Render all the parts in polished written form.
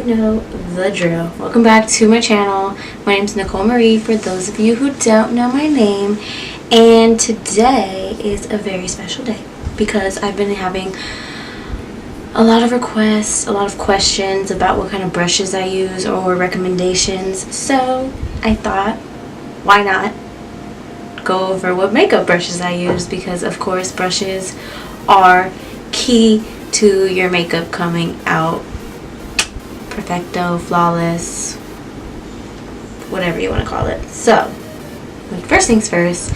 know the drill. Welcome back to my channel. My name is Nicole Marie, for those of you who don't know my name. And today is a very special day because I've been having a lot of requests, a lot of questions about what kind of brushes I use or recommendations. So I thought, why not go over what makeup brushes I use, because of course brushes are key to your makeup coming out perfecto, flawless, whatever you want to call it. So first things first,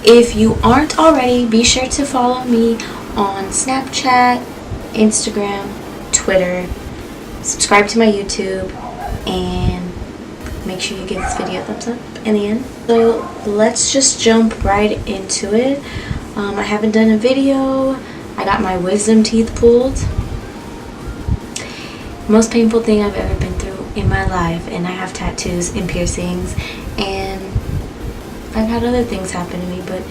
if you aren't already, be sure to follow me on Snapchat, Instagram, Twitter, subscribe to my YouTube, and make sure you give this video a thumbs up in the end. So let's just jump right into it. I haven't done a video. I got my wisdom teeth pulled. Most painful thing I've ever been through in my life, and I have tattoos and piercings, and I've had other things happen to me, but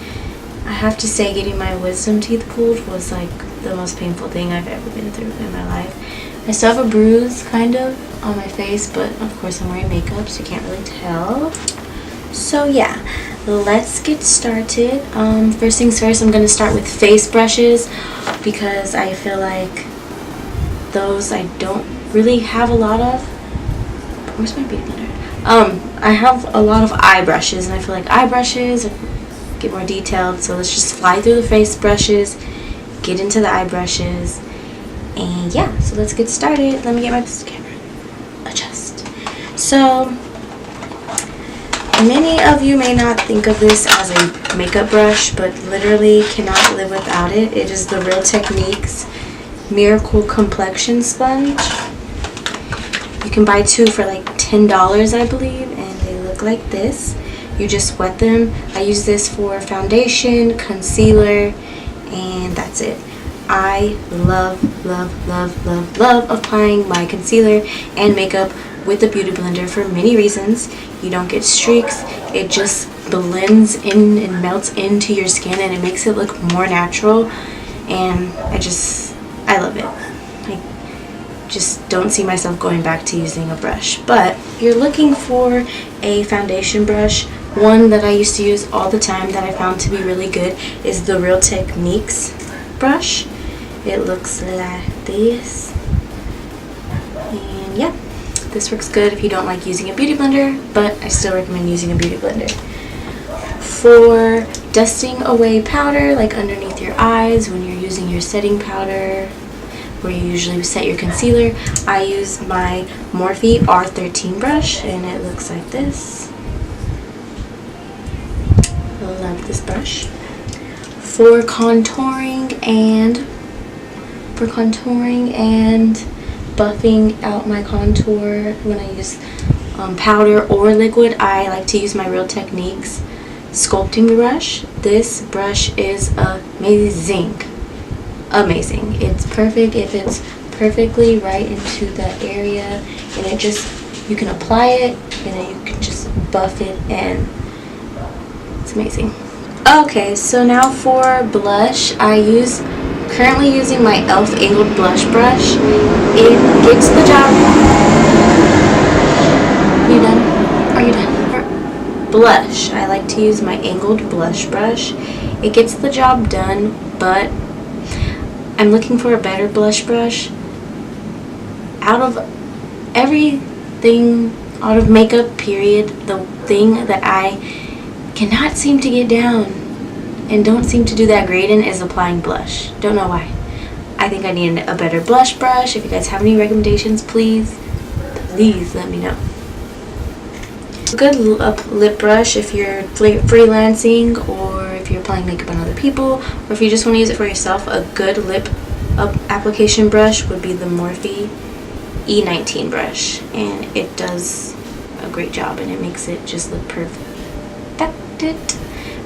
I have to say getting my wisdom teeth pulled was like the most painful thing I've ever been through in my life. I still have a bruise kind of on my face, but of course I'm wearing makeup so you can't really tell. So yeah, let's get started. First things first, I'm going to start with face brushes because I feel like those I don't really have a lot of. Where's my beauty blender? I have a lot of eye brushes, and I feel like eye brushes get more detailed, so let's just fly through the face brushes, get into the eye brushes, and yeah, so let's get started. Let me get my camera. Adjust. So many of you may not think of this as a makeup brush, but literally cannot live without it. It is the Real Techniques Miracle Complexion Sponge. You can buy two for like $10, I believe, and they look like this. You just wet them. I use this for foundation, concealer, and that's it. I love applying my concealer and makeup with the beauty blender for many reasons. You don't get streaks. It just blends in and melts into your skin, and it makes it look more natural, and I love it. I just don't see myself going back to using a brush. But if you're looking for a foundation brush, one that I used to use all the time that I found to be really good is the Real Techniques brush. It looks like this, and yeah, this works good if you don't like using a beauty blender, but I still recommend using a beauty blender. For dusting away powder, like underneath your eyes when you're using your setting powder, where you usually set your concealer, I use my Morphe R31 brush, and it looks like this. I love this brush. For contouring and buffing out my contour when I use powder or liquid, I like to use my Real Techniques Sculpting brush. This brush is amazing. It's perfect. It fits perfectly right into that area, and you can apply it and then you can just buff it, and it's amazing. Okay, so now for blush, currently using my e.l.f. angled blush brush. It gets the job. Are you done? Blush, I like to use my angled blush brush. It gets the job done, but I'm looking for a better blush brush. Out of everything, out of makeup period, the thing that I cannot seem to get down and don't seem to do that great in is applying blush. Don't know why. I think I need a better blush brush. If you guys have any recommendations, please let me know. A good lip brush if you're freelancing, or if you're applying makeup on other people, or if you just want to use it for yourself, a good lip application brush would be the Morphe E19 brush, and it does a great job, and it makes it just look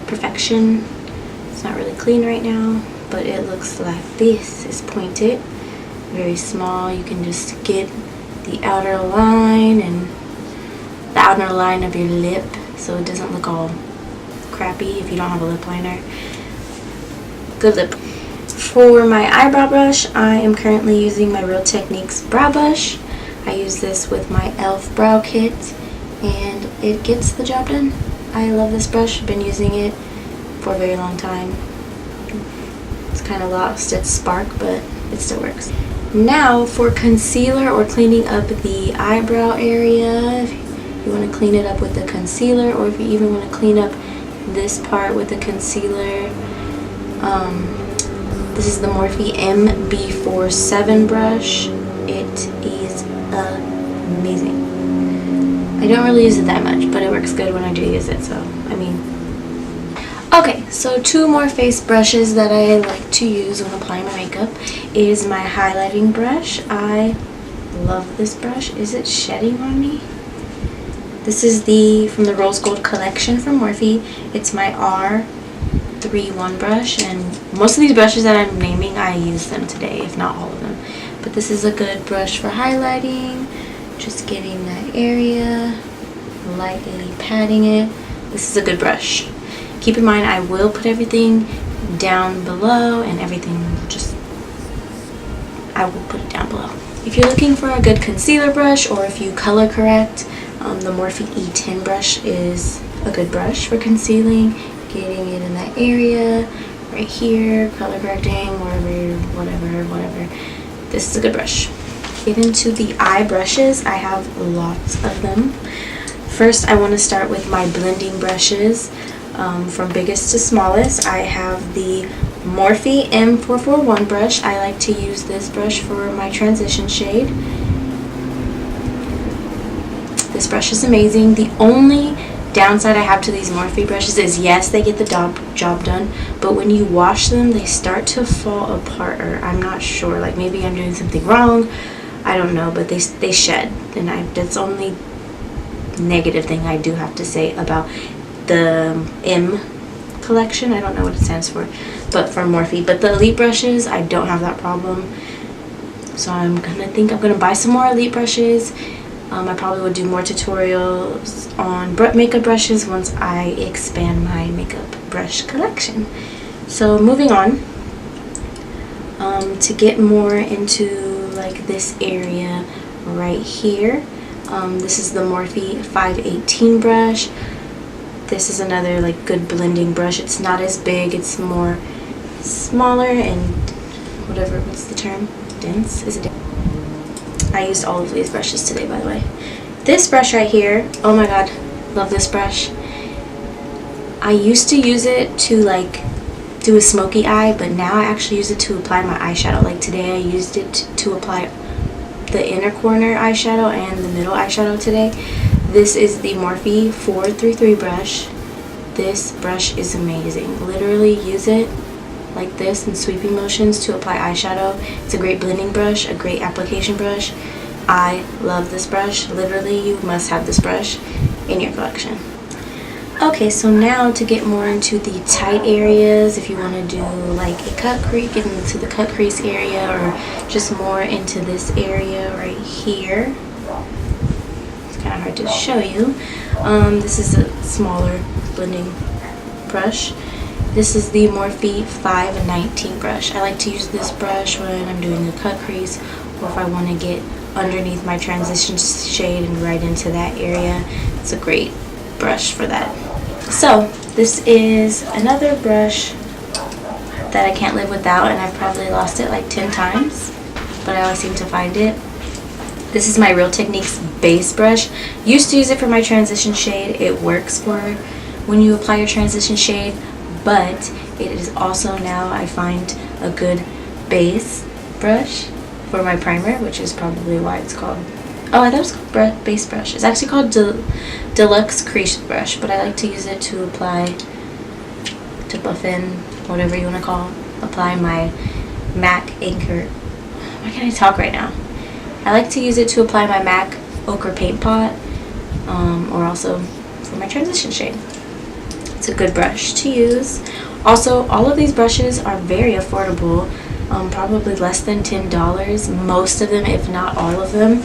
perfection. It's not really clean right now, but it looks like this. It's pointed, very small. You can just get the outer line of your lip so it doesn't look all crappy if you don't have a lip liner. Good lip. For my eyebrow brush, I am currently using my Real Techniques brow brush. I use this with my e.l.f. brow kit, and it gets the job done. I love this brush. I've been using it for a very long time. It's kind of lost its spark, but it still works. Now for concealer or cleaning up the eyebrow area, if you want to clean it up with the concealer, or if you even want to clean up this part with the concealer, this is the Morphe M441 brush. It is amazing. I don't really use it that much, but it works good when I do use it, so I mean. Okay, so two more face brushes that I like to use when applying my makeup is my highlighting brush. I love this brush. Is it shedding on me? This is from the Rose Gold collection from Morphe. It's my R31 brush, and most of these brushes that I'm naming, I use them today, if not all of them. But this is a good brush for highlighting, just getting that area, lightly patting it. This is a good brush. Keep in mind, I will put everything down below, and I will put it down below. If you're looking for a good concealer brush, or if you color correct, the Morphe E10 brush is a good brush for concealing, getting it in that area, right here, color correcting, wherever, whatever. This is a good brush. Get into the eye brushes. I have lots of them. First, I want to start with my blending brushes. From biggest to smallest, I have the Morphe M441 brush. I like to use this brush for my transition shade. This brush is amazing. The only downside I have to these Morphe brushes is, yes, they get the job done, but when you wash them, they start to fall apart, or I'm not sure, like maybe I'm doing something wrong, I don't know, but they shed, and that's the only negative thing I do have to say about the M collection. I don't know what it stands for, but from Morphe. But the Elite brushes, I don't have that problem, so I'm gonna buy some more Elite brushes. I probably will do more tutorials on makeup brushes once I expand my makeup brush collection. So moving on, to get more into like this area right here, this is the Morphe 518 brush. This is another like good blending brush. It's not as big, it's more smaller and what's the term? Dense? Is it dense? I used all of these brushes today, by the way. This brush right here, oh my god, love this brush. I used to use it to like do a smoky eye, but now I actually use it to apply my eyeshadow. Like today I used it to apply the inner corner eyeshadow and the middle eyeshadow today. This is the Morphe 433 brush. This brush is amazing. Literally use it like this in sweeping motions to apply eyeshadow. It's a great blending brush, a great application brush. I love this brush. Literally, you must have this brush in your collection. Okay, so now to get more into the tight areas, if you want to do like a cut crease, get into the cut crease area, or just more into this area right here. It's kind of hard to show you. This is a smaller blending brush. This is the Morphe 519 brush. I like to use this brush when I'm doing a cut crease, or if I want to get underneath my transition shade and right into that area. It's a great brush for that. So this is another brush that I can't live without, and I've probably lost it like 10 times, but I always seem to find it. This is my Real Techniques base brush. Used to use it for my transition shade. It works for when you apply your transition shade, but it is also now, I find, a good base brush for my primer, which is probably why it's called, oh, I thought it was called base brush. It's actually called Deluxe Crease brush, but I like to use it to apply, to buff in, whatever you want to apply my MAC Anchor. Why can't I talk right now? I like to use it to apply my MAC Ochre Paint Pot, or also for my transition shade. It's a good brush to use. Also, all of these brushes are very affordable, probably less than $10. Most of them, if not all of them.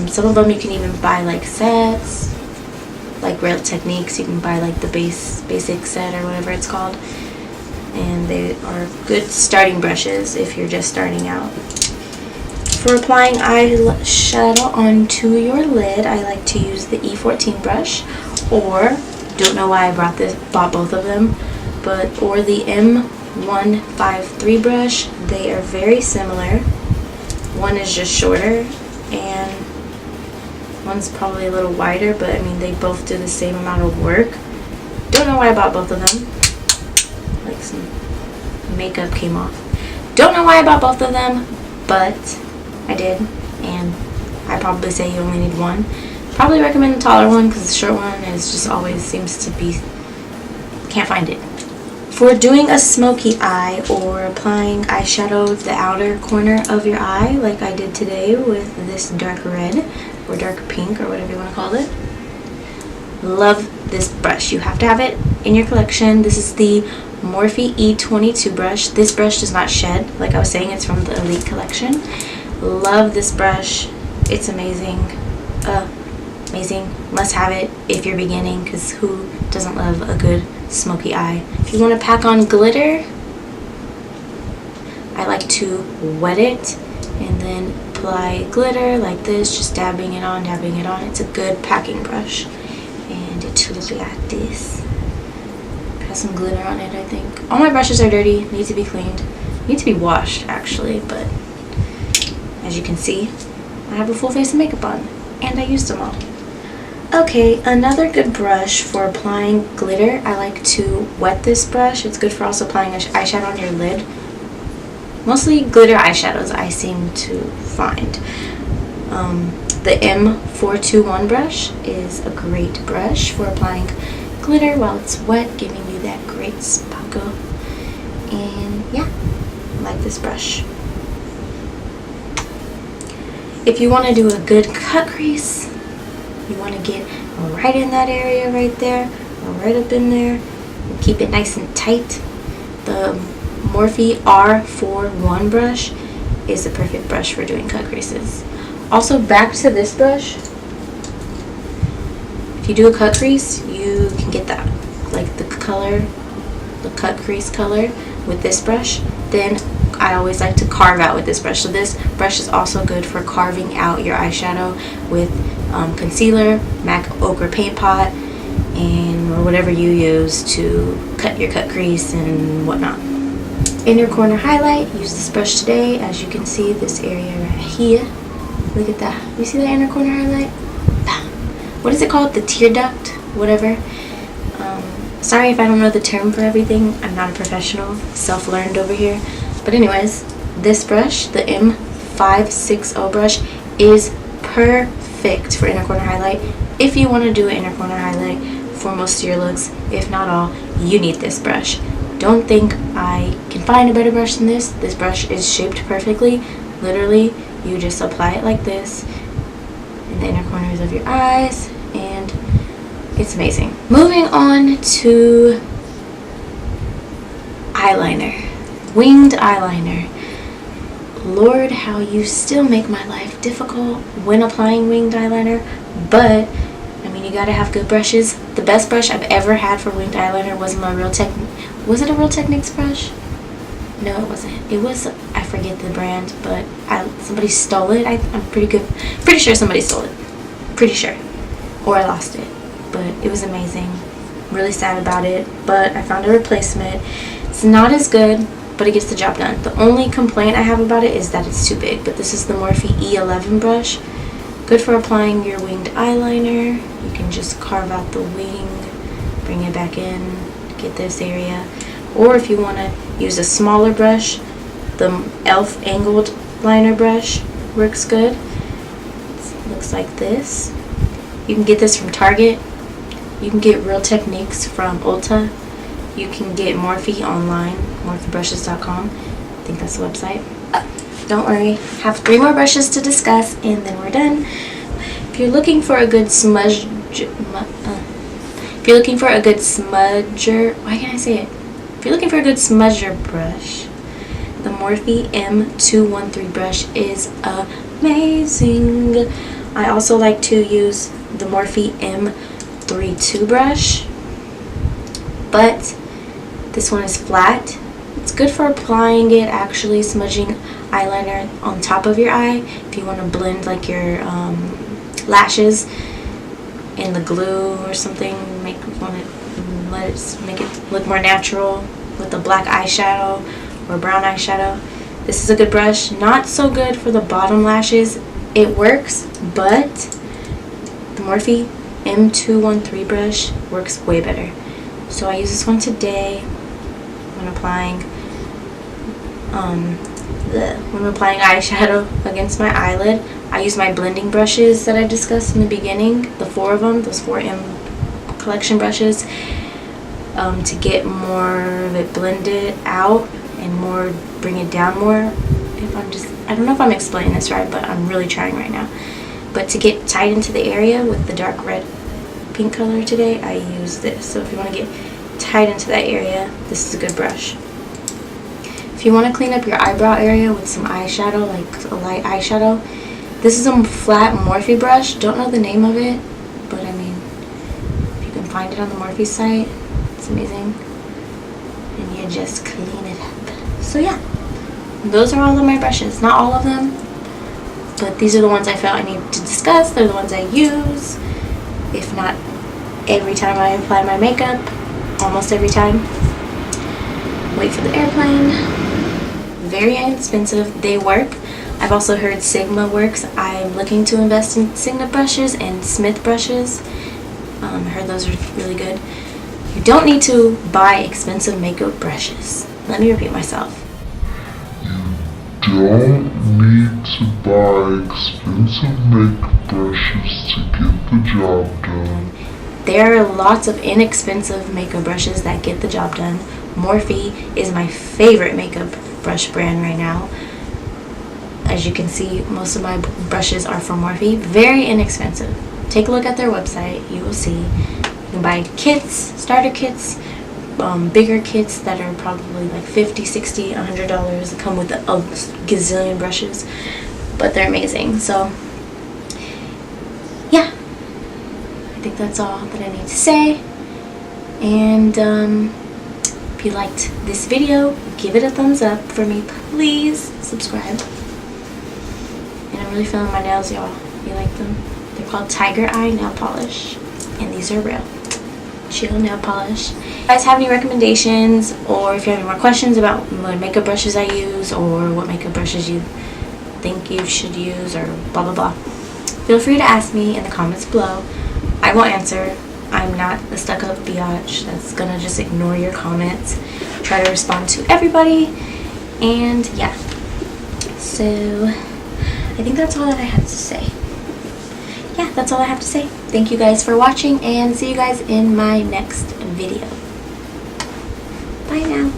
Some of them you can even buy like sets, like Real Techniques. You can buy like the basic set or whatever it's called, and they are good starting brushes if you're just starting out. For applying eyeshadow onto your lid, I like to use the E14 brush, or don't know why I bought both of them, or the M153 brush. They are very similar. One is just shorter and one's probably a little wider, but I mean they both do the same amount of work. Don't know why I bought both of them. Like some makeup came off. Don't know why I bought both of them, but I did, and I probably say you only need one. Probably recommend the taller one because the short one is just always seems to be, can't find it. For doing a smoky eye or applying eyeshadow to the outer corner of your eye, like I did today with this dark red or dark pink or whatever you want to call it, love this brush. You have to have it in your collection. This is the Morphe E19 brush. This brush does not shed. Like I was saying, it's from the Elite collection. Love this brush. It's amazing. Amazing. Must have it if you're beginning, because who doesn't love a good smoky eye? If you want to pack on glitter, I like to wet it and then apply glitter like this, just dabbing it on, dabbing it on. It's a good packing brush, and it looks like this. Has some glitter on it, I think. All my brushes are dirty, need to be cleaned, need to be washed actually, but as you can see, I have a full face of makeup on, and I used them all. Okay, another good brush for applying glitter, I like to wet this brush. It's good for also applying eyeshadow on your lid. Mostly glitter eyeshadows I seem to find. The M441 brush is a great brush for applying glitter while it's wet, giving you that great sparkle. And yeah, I like this brush. If you want to do a good cut crease, you want to get right in that area right there, or right up in there, and keep it nice and tight, the Morphe R31 brush is the perfect brush for doing cut creases. Also, back to this brush, if you do a cut crease, you can get that, like the color, the cut crease color with this brush. Then I always like to carve out with this brush. So this brush is also good for carving out your eyeshadow with concealer, MAC ochre paint pot, and or whatever you use to cut your cut crease and whatnot. Inner corner highlight, use this brush today. As you can see, this area right here, look at that. You see that inner corner highlight? What is it called? The tear duct? Whatever. Sorry if I don't know the term for everything. I'm not a professional, self-learned over here. But anyways, this brush, the M560 brush, is perfect for inner corner highlight. If you want to do an inner corner highlight for most of your looks, if not all, you need this brush. Don't think I can find a better brush than this. This brush is shaped perfectly. Literally, you just apply it like this in the inner corners of your eyes, and it's amazing. Moving on to eyeliner. Winged eyeliner. Lord, how you still make my life difficult when applying winged eyeliner, but I mean, you gotta have good brushes. The best brush I've ever had for winged eyeliner was my was it a Real Techniques brush? No, it wasn't. It was, I forget the brand, but somebody stole it. I'm pretty sure somebody stole it. Pretty sure. Or I lost it. But it was amazing. Really sad about it, but I found a replacement. It's not as good, but it gets the job done. The only complaint I have about it is that it's too big, but this is the Morphe E11 brush. Good for applying your winged eyeliner. You can just carve out the wing, bring it back in, get this area. Or if you want to use a smaller brush, the e.l.f. angled liner brush works good. It looks like this. You can get this from Target. You can get Real Techniques from Ulta. You can get Morphe online, morphebrushes.com. I think that's the website. Don't worry, have 3 more brushes to discuss and then we're done. If you're looking for a good smudger, why can't I say it? If you're looking for a good smudger brush, the Morphe M213 brush is amazing. I also like to use the Morphe M442 brush, but this one is flat. It's good for applying it, actually smudging eyeliner on top of your eye. If you want to blend like your lashes in the glue or something, make it look more natural with a black eyeshadow or brown eyeshadow. This is a good brush. Not so good for the bottom lashes. It works, but the Morphe M441 brush works way better. So I use this one today when applying eyeshadow against my eyelid. I use my blending brushes that I discussed in the beginning, the 4 of them, those 4 M collection brushes, to get more of it blended out and more, bring it down more. I don't know if I'm explaining this right, but I'm really trying right now. But to get tight into the area with the dark red pink color today, I use this. So if you want to get tight into that area, this is a good brush. If you want to clean up your eyebrow area with some eyeshadow, like a light eyeshadow, this is a flat Morphe brush. Don't know the name of it, but I mean, if you can find it on the Morphe site, it's amazing. And you just clean it up. So yeah, those are all of my brushes. Not all of them, but these are the ones I felt I need to discuss. They're the ones I use, if not every time I apply my makeup, almost every time. Wait for the airplane. Very inexpensive. They work. I've also heard Sigma works. I'm looking to invest in Sigma brushes and Smith brushes. I heard those are really good. You don't need to buy expensive makeup brushes. Let me repeat myself. You don't need to buy expensive makeup brushes to get the job done. There are lots of inexpensive makeup brushes that get the job done. Morphe is my favorite makeup brush brand right now. As you can see, most of my brushes are from Morphe. Very inexpensive. Take a look at their website. You will see. You can buy kits, starter kits, bigger kits that are probably like $50, $60, $100. They come with a gazillion brushes, but they're amazing. So yeah, I think that's all that I need to say. And if you liked this video, give it a thumbs up for me. Please subscribe. And I'm really feeling my nails, y'all. You like them? They're called Tiger Eye Nail Polish, and these are real. Chill nail polish. If you guys have any recommendations, or if you have any more questions about what makeup brushes I use, or what makeup brushes you think you should use, or blah blah blah, feel free to ask me in the comments below. I will answer. I'm not a stuck-up biatch that's gonna just ignore your comments. Try to respond to everybody. And yeah, so I think that's all that I have to say. Yeah, that's all I have to say. Thank you guys for watching, and see you guys in my next video. Bye now.